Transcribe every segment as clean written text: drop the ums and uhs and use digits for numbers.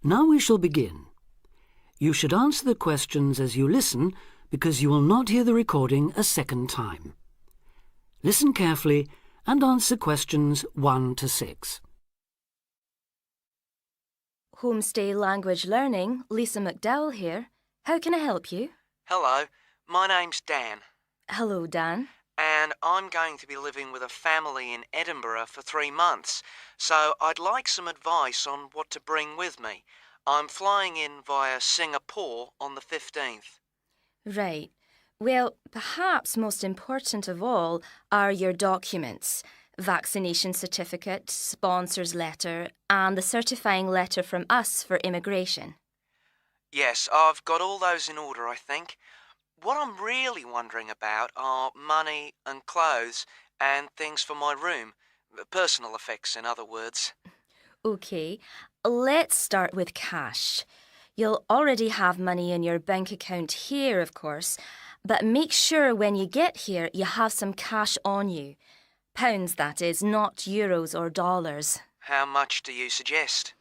Now we shall begin. You should answer the questions as you listen because you will not hear the recording a second time. Listen carefully and answer questions 1 to 6. Homestay Language Learning, Lisa McDowell here. How can I help you? Hello, my name's Dan, Hello, Dan. and I'm going to be living with a family in Edinburgh for 3 months, so I'd like some advice on what to bring with me. I'm flying in via Singapore on the 15th. Right. Well, perhaps most important of all are your documents. Vaccination certificate, sponsor's letter, and the certifying letter from us for immigration. Yes, I've got all those in order, I think. What I'm really wondering about are money and clothes and things for my room. Personal effects, in other words. OK, let's start with cash. You'll already have money in your bank account here, of course, but make sure when you get here you have some cash on you. Pounds, that is, not euros or dollars. How much do you suggest?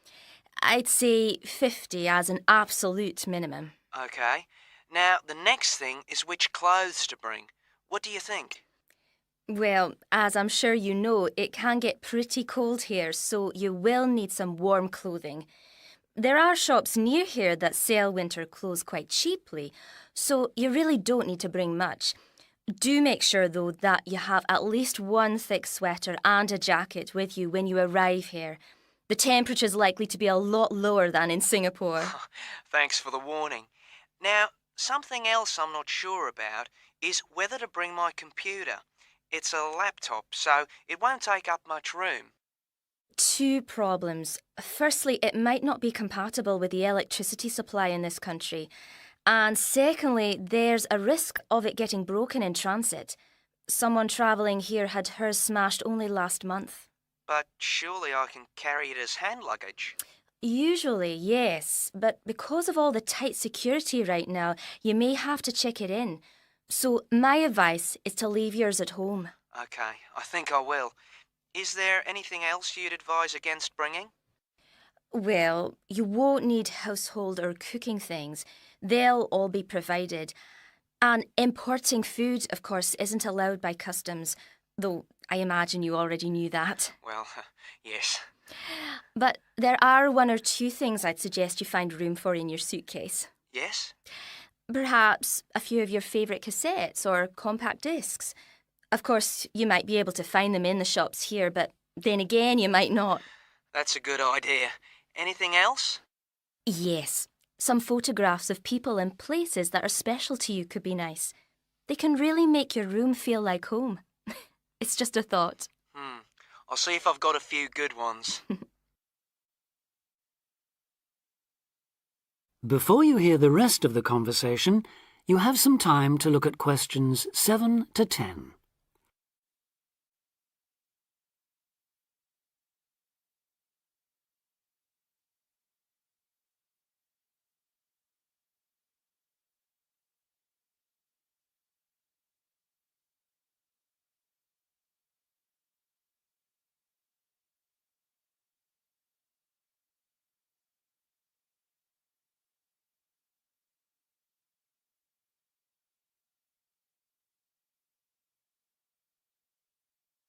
I'd say 50 as an absolute minimum. OK. Now, the next thing is which clothes to bring. What do you think? Well, as I'm sure you know, it can get pretty cold here, so you will need some warm clothing. There are shops near here that sell winter clothes quite cheaply, so you really don't need to bring much. Do make sure, though, that you have at least one thick sweater and a jacket with you when you arrive here. The temperature's likely to be a lot lower than in Singapore. Thanks for the warning. Now, something else I'm not sure about is whether to bring my computer. It's a laptop, so it won't take up much room. 2 problems. Firstly, it might not be compatible with the electricity supply in this country. And secondly, there's a risk of it getting broken in transit. Someone travelling here had hers smashed only last month. But surely I can carry it as hand luggage. Usually, yes, but because of all the tight security right now, you may have to check it in. So my advice is to leave yours at home. OK, I think I will. Is there anything else you'd advise against bringing? Well, you won't need household or cooking things. They'll all be provided. And importing food, of course, isn't allowed by customs, though I imagine you already knew that. Well, yes. But there are 1 or 2 things I'd suggest you find room for in your suitcase. Yes? Perhaps a few of your favourite cassettes or compact discs. Of course, you might be able to find them in the shops here, but then again, you might not. That's a good idea. Anything else? Yes, some photographs of people and places that are special to you could be nice. They can really make your room feel like home. It's just a thought. I'll see if I've got a few good ones. Before you hear the rest of the conversation, you have some time to look at questions 7 to 10.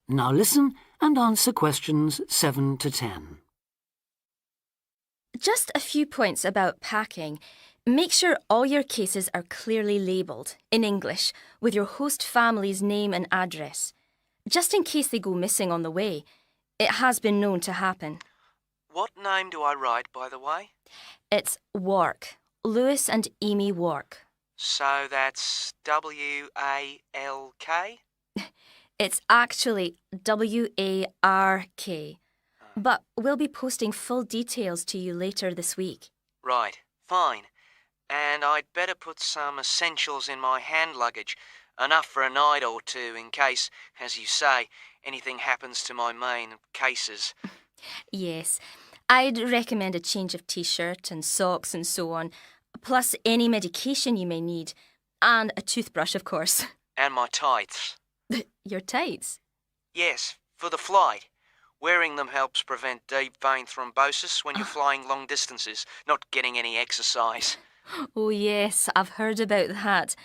Now listen and answer questions 7 to 10. Just a few points about packing. Make sure all your cases are clearly labelled, in English, with your host family's name and address. Just in case they go missing on the way. It has been known to happen. What name do I write, by the way? It's Wark. Lewis and Amy Wark. So that's W-A-L-K? It's actually W-A-R-K. But we'll be posting full details to you later this week. Right, fine. And I'd better put some essentials in my hand luggage, enough for a night or 2 in case, as you say, anything happens to my main cases. Yes, I'd recommend a change of t-shirt and socks and so on, plus any medication you may need, and a toothbrush, of course. And my tights. Your tights? Yes, for the flight. Wearing them helps prevent deep vein thrombosis when you're flying long distances, not getting any exercise. Oh, yes, I've heard about that.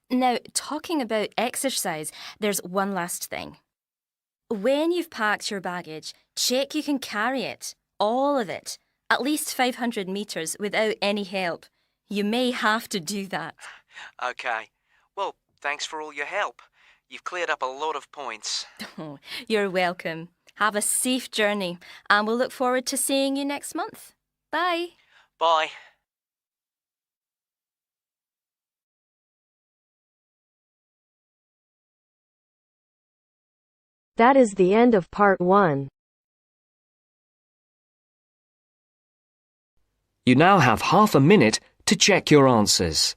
Now, talking about exercise, there's one last thing. When you've packed your baggage, check you can carry it, all of it, at least 500 metres without any help. You may have to do that. Okay. Well, thanks for all your help. You've cleared up a lot of points. Oh, you're welcome. Have a safe journey, and we'll look forward to seeing you next month. Bye. Bye. That is the end of part 1. You now have half a minute to check your answers.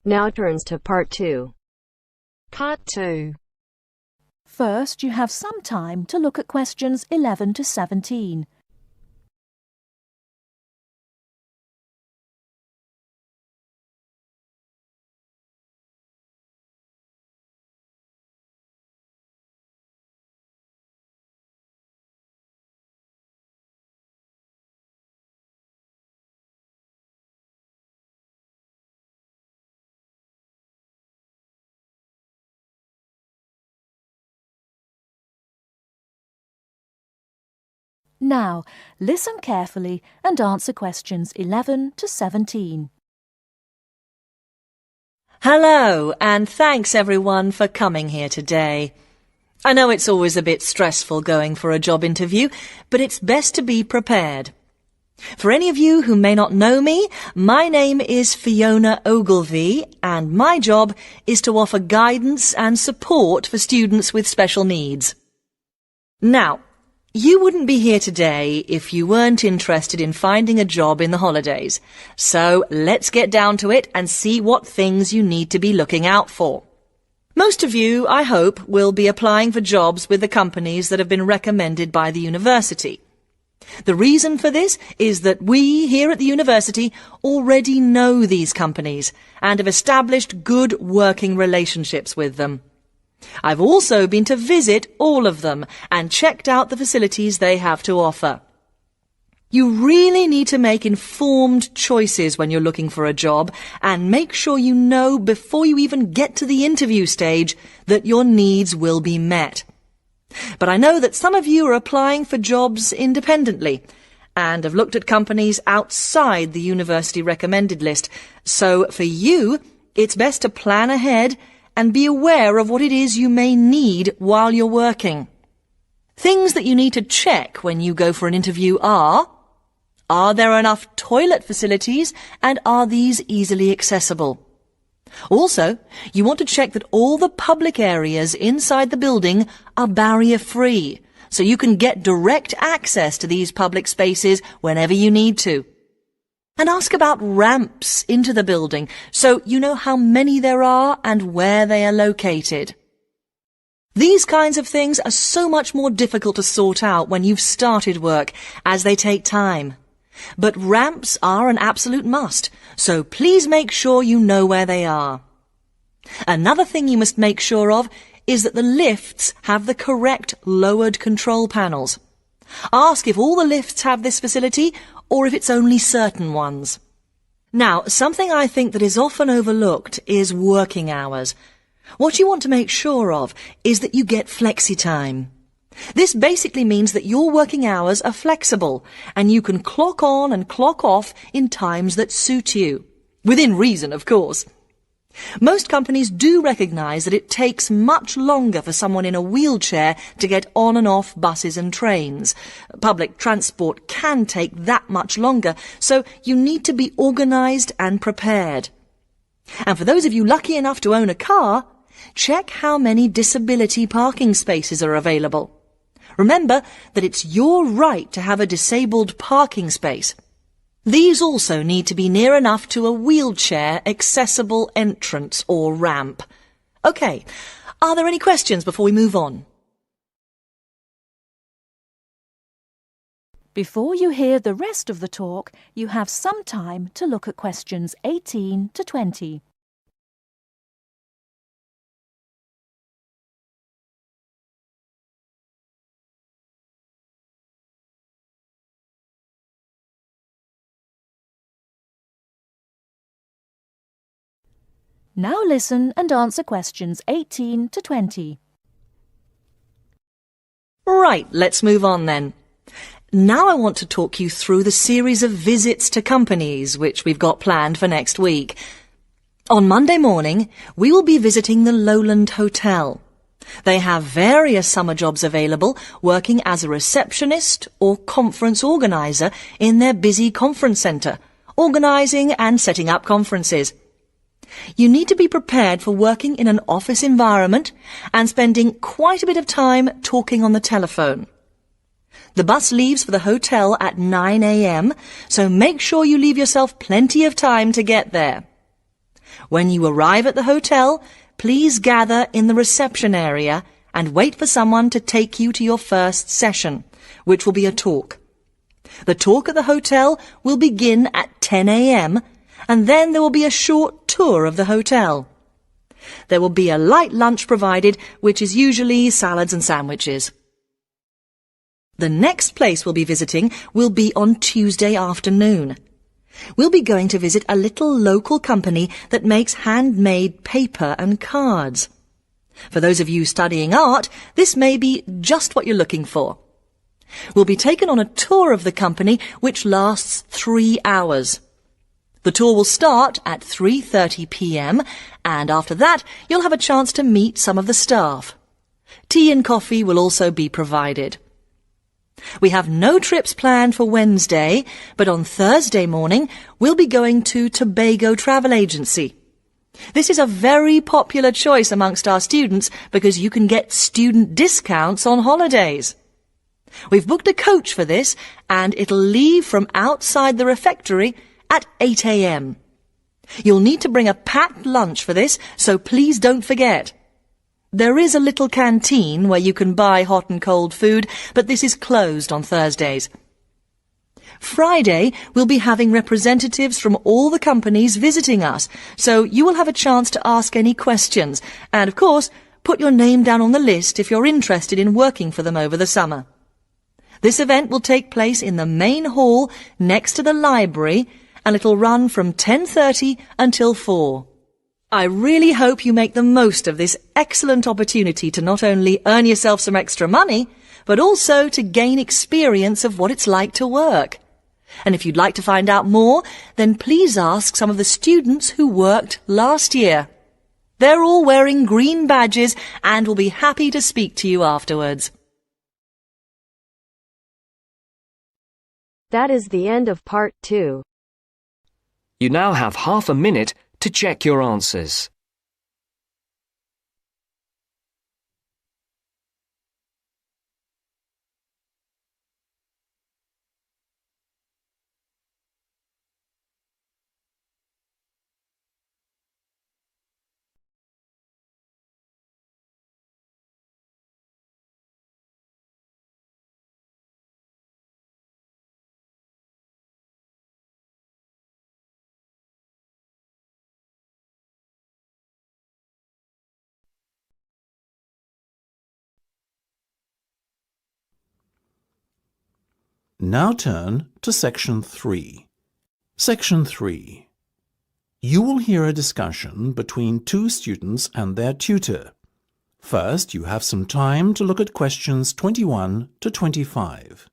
Now turns to part 2. Part 2. First, you have some time to look at questions 11 to 17. Now, listen carefully and answer questions 11 to 17. Hello, and thanks everyone for coming here today. I know it's always a bit stressful going for a job interview, but it's best to be prepared. For any of you who may not know me, my name is Fiona Ogilvie, and my job is to offer guidance and support for students with special needs. Now, you wouldn't be here today if you weren't interested in finding a job in the holidays. So let's get down to it and see what things you need to be looking out for. Most of you, I hope, will be applying for jobs with the companies that have been recommended by the university. The reason for this is that we here at the university already know these companies and have established good working relationships with them. I've also been to visit all of them and checked out the facilities they have to offer. You really need to make informed choices when you're looking for a job and make sure you know before you even get to the interview stage that your needs will be met. But I know that some of you are applying for jobs independently and have looked at companies outside the university recommended list. So for you, it's best to plan ahead and be aware of what it is you may need while you're working. Things that you need to check when you go for an interview are there enough toilet facilities and are these easily accessible? Also, you want to check that all the public areas inside the building are barrier-free, so you can get direct access to these public spaces whenever you need to. And ask about ramps into the building, so you know how many there are and where they are located. These kinds of things are so much more difficult to sort out when you've started work, as they take time. But ramps are an absolute must, so please make sure you know where they are. Another thing you must make sure of is that the lifts have the correct lowered control panels. Ask if all the lifts have this facility or if it's only certain ones. Now, something I think that is often overlooked is working hours. What you want to make sure of is that you get flexi time. This basically means that your working hours are flexible and you can clock on and clock off in times that suit you. Within reason, of course. Most companies do recognise that it takes much longer for someone in a wheelchair to get on and off buses and trains. Public transport can take that much longer, so you need to be organised and prepared. And for those of you lucky enough to own a car, check how many disability parking spaces are available. Remember that it's your right to have a disabled parking space. These also need to be near enough to a wheelchair accessible entrance or ramp. OK, are there any questions before we move on? Before you hear the rest of the talk, you have some time to look at questions 18 to 20. Now listen and answer questions 18 to 20. Right, let's move on then. Now I want to talk you through the series of visits to companies which we've got planned for next week. On Monday morning, we will be visiting the Lowland Hotel. They have various summer jobs available, working as a receptionist or conference organiser in their busy conference centre, organising and setting up conferences. You need to be prepared for working in an office environment and spending quite a bit of time talking on the telephone. The bus leaves for the hotel at 9 a.m, so make sure you leave yourself plenty of time to get there. When you arrive at the hotel, please gather in the reception area and wait for someone to take you to your first session, which will be a talk. The talk at the hotel will begin at 10 a.m, and then there will be a short tour of the hotel. There will be a light lunch provided, which is usually salads and sandwiches. The next place we'll be visiting will be on Tuesday afternoon. We'll be going to visit a little local company that makes handmade paper and cards. For those of you studying art, this may be just what you're looking for. We'll be taken on a tour of the company which lasts 3 hours. The tour will start at 3:30 p.m. and after that you'll have a chance to meet some of the staff. Tea and coffee will also be provided. We have no trips planned for Wednesday, but on Thursday morning we'll be going to Tobago Travel Agency. This is a very popular choice amongst our students because you can get student discounts on holidays. We've booked a coach for this and it'll leave from outside the refectory at 8 a.m. You'll need to bring a packed lunch for this, so please don't forget. There is a little canteen where you can buy hot and cold food, but this is closed on Thursdays. Friday, we'll be having representatives from all the companies visiting us, so you will have a chance to ask any questions, and of course, put your name down on the list if you're interested in working for them over the summer. This event will take place in the main hall next to the library, and it'll run from 10:30 until 4. I really hope you make the most of this excellent opportunity to not only earn yourself some extra money, but also to gain experience of what it's like to work. And if you'd like to find out more, then please ask some of the students who worked last year. They're all wearing green badges and will be happy to speak to you afterwards. That is the end of part 2. You now have half a minute to check your answers. Now turn to Section 3. Section 3. You will hear a discussion between 2 students and their tutor. First, you have some time to look at questions 21 to 25.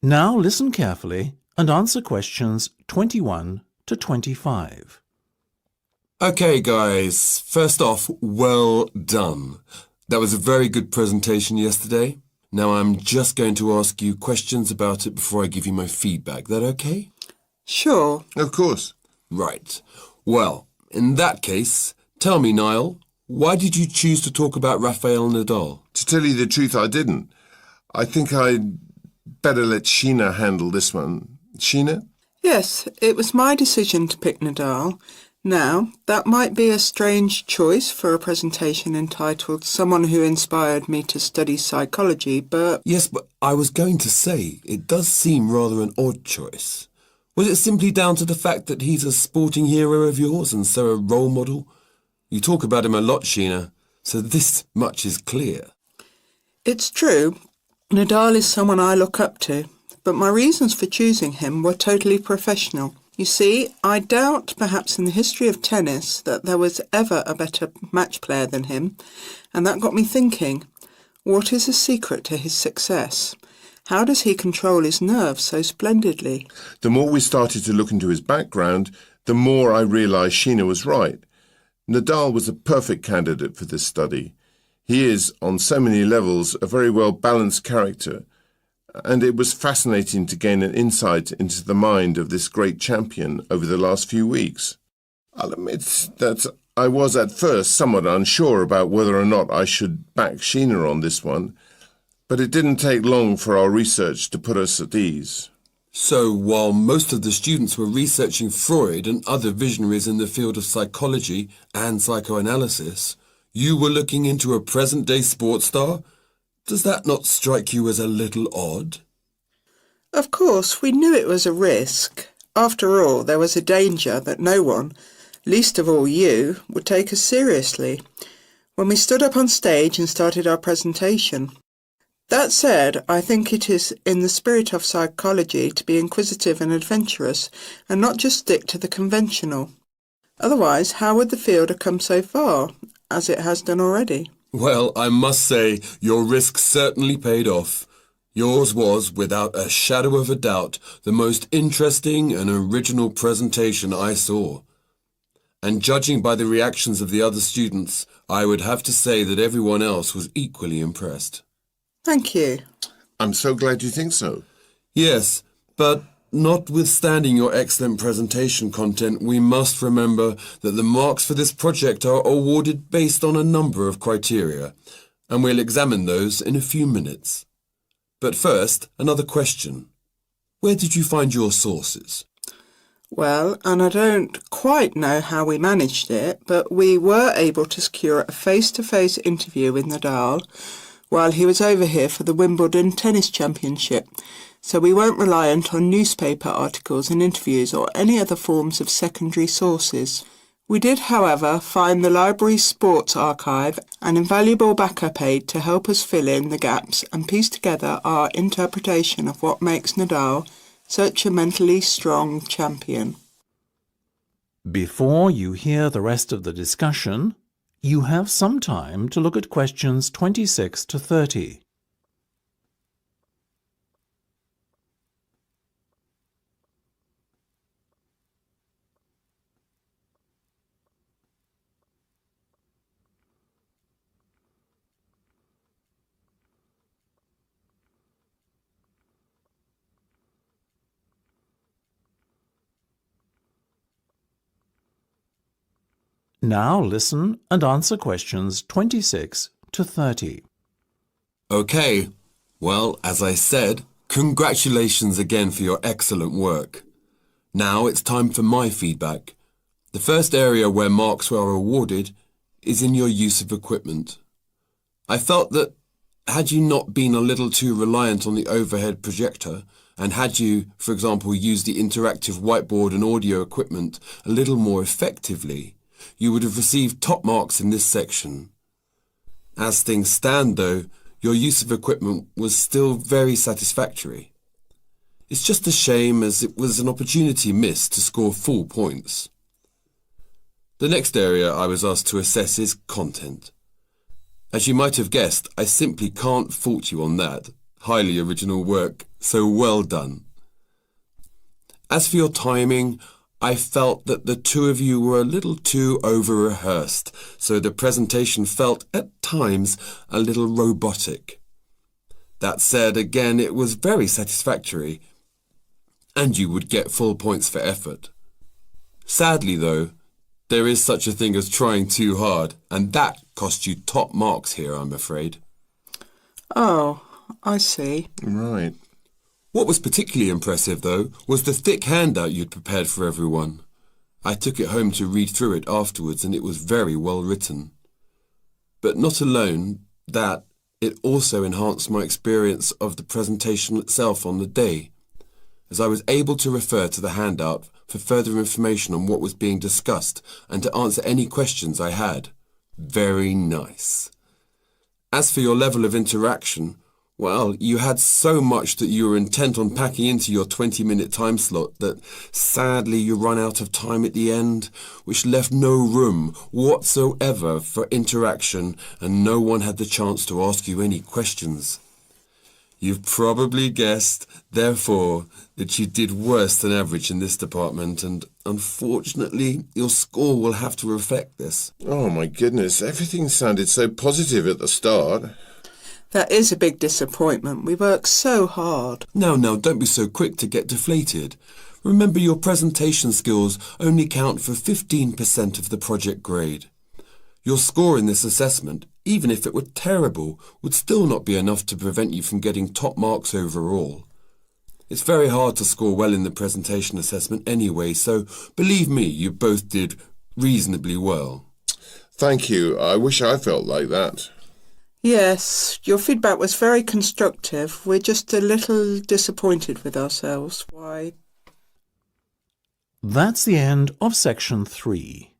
Now listen carefully and answer questions 21 to 25. Okay, guys. First off, well done. That was a very good presentation yesterday. Now I'm just going to ask you questions about it before I give you my feedback. That okay? Sure. Of course. Right. Well, in that case, tell me, Niall, why did you choose to talk about Rafael Nadal? To tell you the truth, I didn't. I think I'd better let Sheena handle this one. Sheena? Yes, it was my decision to pick Nadal. Now, that might be a strange choice for a presentation entitled Someone Who Inspired Me to Study Psychology, but... Yes, but I was going to say, it does seem rather an odd choice. Was it simply down to the fact that he's a sporting hero of yours and so a role model? You talk about him a lot, Sheena, so this much is clear. It's true. Nadal is someone I look up to, but my reasons for choosing him were totally professional. You see, I doubt perhaps in the history of tennis that there was ever a better match player than him, and that got me thinking, what is the secret to his success? How does he control his nerves so splendidly? The more we started to look into his background, the more I realised Sheena was right. Nadal was a perfect candidate for this study. He is, on so many levels, a very well-balanced character, and it was fascinating to gain an insight into the mind of this great champion over the last few weeks. I'll admit that I was at first somewhat unsure about whether or not I should back Sheena on this one, but it didn't take long for our research to put us at ease. So, while most of the students were researching Freud and other visionaries in the field of psychology and psychoanalysis, you were looking into a present-day sports star? Does that not strike you as a little odd? Of course, we knew it was a risk. After all, there was a danger that no one, least of all you, would take us seriously when we stood up on stage and started our presentation. That said, I think it is in the spirit of psychology to be inquisitive and adventurous and not just stick to the conventional. Otherwise, how would the field have come so far, as it has done already? Well, I must say, your risk certainly paid off. Yours was, without a shadow of a doubt, the most interesting and original presentation I saw. And judging by the reactions of the other students, I would have to say that everyone else was equally impressed. Thank you. I'm so glad you think so. Yes, but notwithstanding your excellent presentation content, we must remember that the marks for this project are awarded based on a number of criteria, and we'll examine those in a few minutes. But first, another question. Where did you find your sources? Well, and I don't quite know how we managed it, but we were able to secure a face-to-face interview with Nadal while he was over here for the Wimbledon Tennis Championship, so we weren't reliant on newspaper articles and interviews or any other forms of secondary sources. We did, however, find the library's sports archive an invaluable backup aid to help us fill in the gaps and piece together our interpretation of what makes Nadal such a mentally strong champion. Before you hear the rest of the discussion, you have some time to look at questions 26 to 30. Now listen and answer questions 26 to 30. Okay, well, as I said, congratulations again for your excellent work. Now it's time for my feedback. The first area where marks were awarded is in your use of equipment. I felt that had you not been a little too reliant on the overhead projector, and had you, for example, used the interactive whiteboard and audio equipment a little more effectively, you would have received top marks in this section. As things stand, though, your use of equipment was still very satisfactory. It's just a shame as it was an opportunity missed to score full points. The next area I was asked to assess is content. As you might have guessed, I simply can't fault you on that. Highly original work, so well done. As for your timing, I felt that the two of you were a little too over-rehearsed, so the presentation felt at times a little robotic. That said, again, it was very satisfactory, and you would get full points for effort. Sadly, though, there is such a thing as trying too hard, and that cost you top marks here, I'm afraid. Oh, I see. Right. What was particularly impressive, though, was the thick handout you'd prepared for everyone. I took it home to read through it afterwards, and it was very well written. But not alone that, it also enhanced my experience of the presentation itself on the day, as I was able to refer to the handout for further information on what was being discussed and to answer any questions I had. Very nice. As for your level of interaction, well, you had so much that you were intent on packing into your 20-minute time slot that sadly you run out of time at the end, which left no room whatsoever for interaction, and no one had the chance to ask you any questions. You've probably guessed, therefore, that you did worse than average in this department, and unfortunately, your score will have to reflect this. Oh my goodness, everything sounded so positive at the start. That is a big disappointment. We worked so hard. Now, don't be so quick to get deflated. Remember, your presentation skills only count for 15% of the project grade. Your score in this assessment, even if it were terrible, would still not be enough to prevent you from getting top marks overall. It's very hard to score well in the presentation assessment anyway, so believe me, you both did reasonably well. Thank you. I wish I felt like that. Yes, your feedback was very constructive. We're just a little disappointed with ourselves. Why? That's the end of section 3.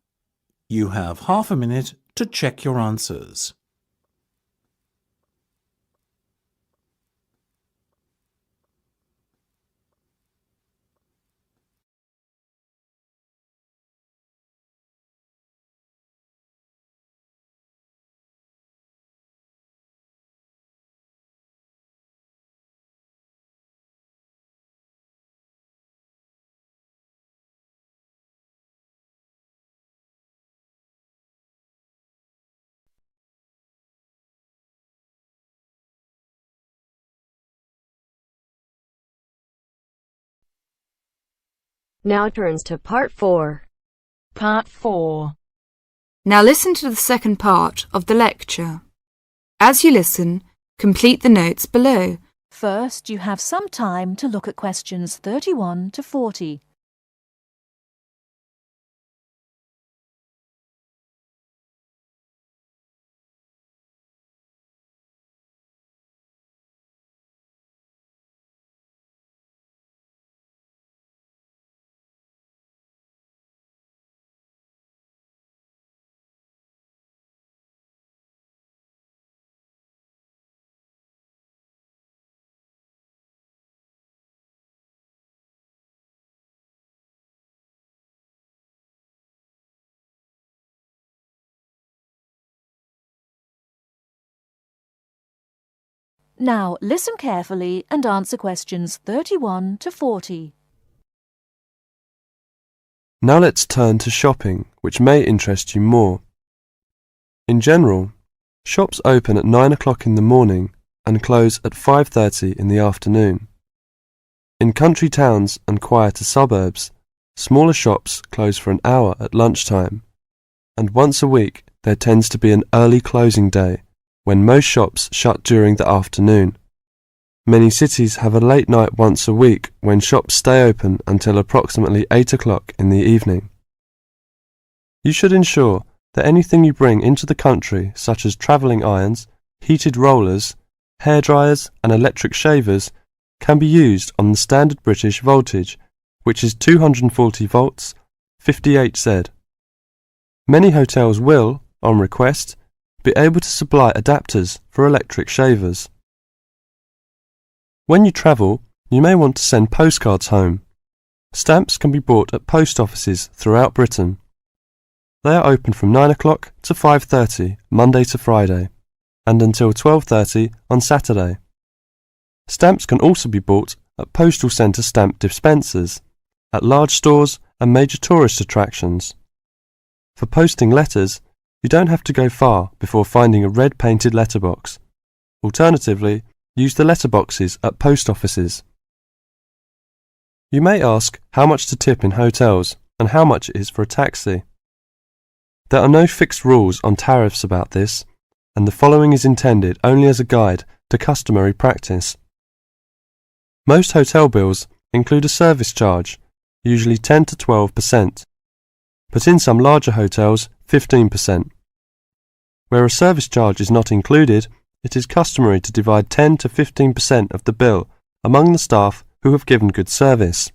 You have half a minute to check your answers. Now turns to part 4. Part 4. Now listen to the second part of the lecture. As you listen, complete the notes below. First, you have some time to look at questions 31 to 40. Now listen carefully and answer questions 31 to 40. Now let's turn to shopping, which may interest you more. In general, shops open at 9 o'clock in the morning and close at 5:30 in the afternoon. In country towns and quieter suburbs, smaller shops close for an hour at lunchtime, and once a week there tends to be an early closing day when most shops shut during the afternoon. Many cities have a late night once a week when shops stay open until approximately 8 o'clock in the evening. You should ensure that anything you bring into the country, such as travelling irons, heated rollers, hair dryers and electric shavers, can be used on the standard British voltage, which is 240 volts, 58 Z. Many hotels will, on request, be able to supply adapters for electric shavers. When you travel, you may want to send postcards home. Stamps can be bought at post offices throughout Britain. They are open from 9 o'clock to 5:30 Monday to Friday, and until 12:30 on Saturday. Stamps can also be bought at postal centre stamp dispensers, at large stores and major tourist attractions. For posting letters, you don't have to go far before finding a red painted letterbox. Alternatively, use the letterboxes at post offices. You may ask how much to tip in hotels and how much it is for a taxi. There are no fixed rules on tariffs about this, and the following is intended only as a guide to customary practice. Most hotel bills include a service charge, usually 10 to 12%, but in some larger hotels 15%. Where a service charge is not included, it is customary to divide 10 to 15% of the bill among the staff who have given good service.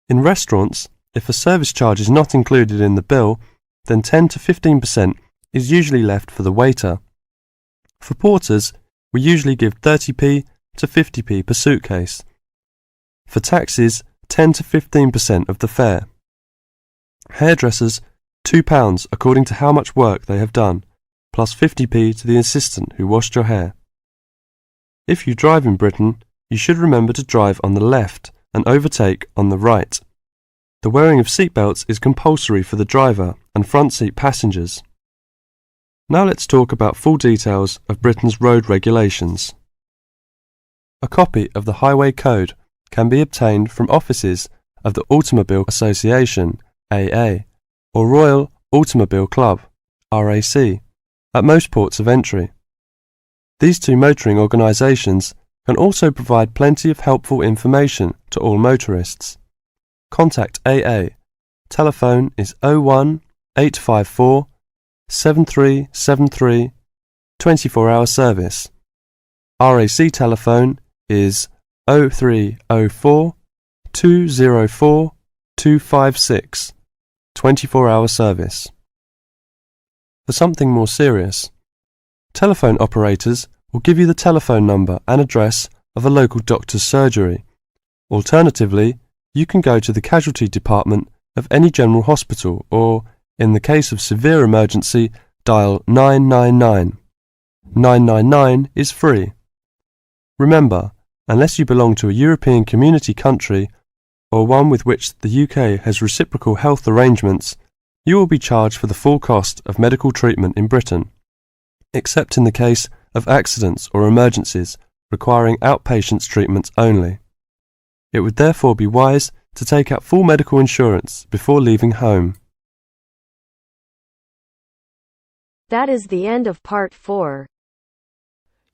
In restaurants, if a service charge is not included in the bill, then 10 to 15% is usually left for the waiter. For porters, we usually give 30p to 50p per suitcase. For taxis, 10 to 15% of the fare. Hairdressers, £2 according to how much work they have done, plus 50p to the assistant who washed your hair. If you drive in Britain, you should remember to drive on the left and overtake on the right. The wearing of seatbelts is compulsory for the driver and front seat passengers. Now let's talk about full details of Britain's road regulations. A copy of the Highway Code can be obtained from offices of the Automobile Association, AA, or Royal Automobile Club, RAC, at most ports of entry. These two motoring organisations can also provide plenty of helpful information to all motorists. Contact AA. Telephone is 01 854 7373, 24-hour service. RAC telephone is 0304 204 256, 24-hour service. For something more serious, telephone operators will give you the telephone number and address of a local doctor's surgery. Alternatively, you can go to the casualty department of any general hospital or, in the case of severe emergency, dial 999. 999 is free. Remember, unless you belong to a European Community country or one with which the UK has reciprocal health arrangements, you will be charged for the full cost of medical treatment in Britain, except in the case of accidents or emergencies requiring outpatients treatment only. It would therefore be wise to take out full medical insurance before leaving home. That is the end of part 4.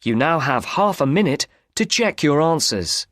You now have half a minute to check your answers.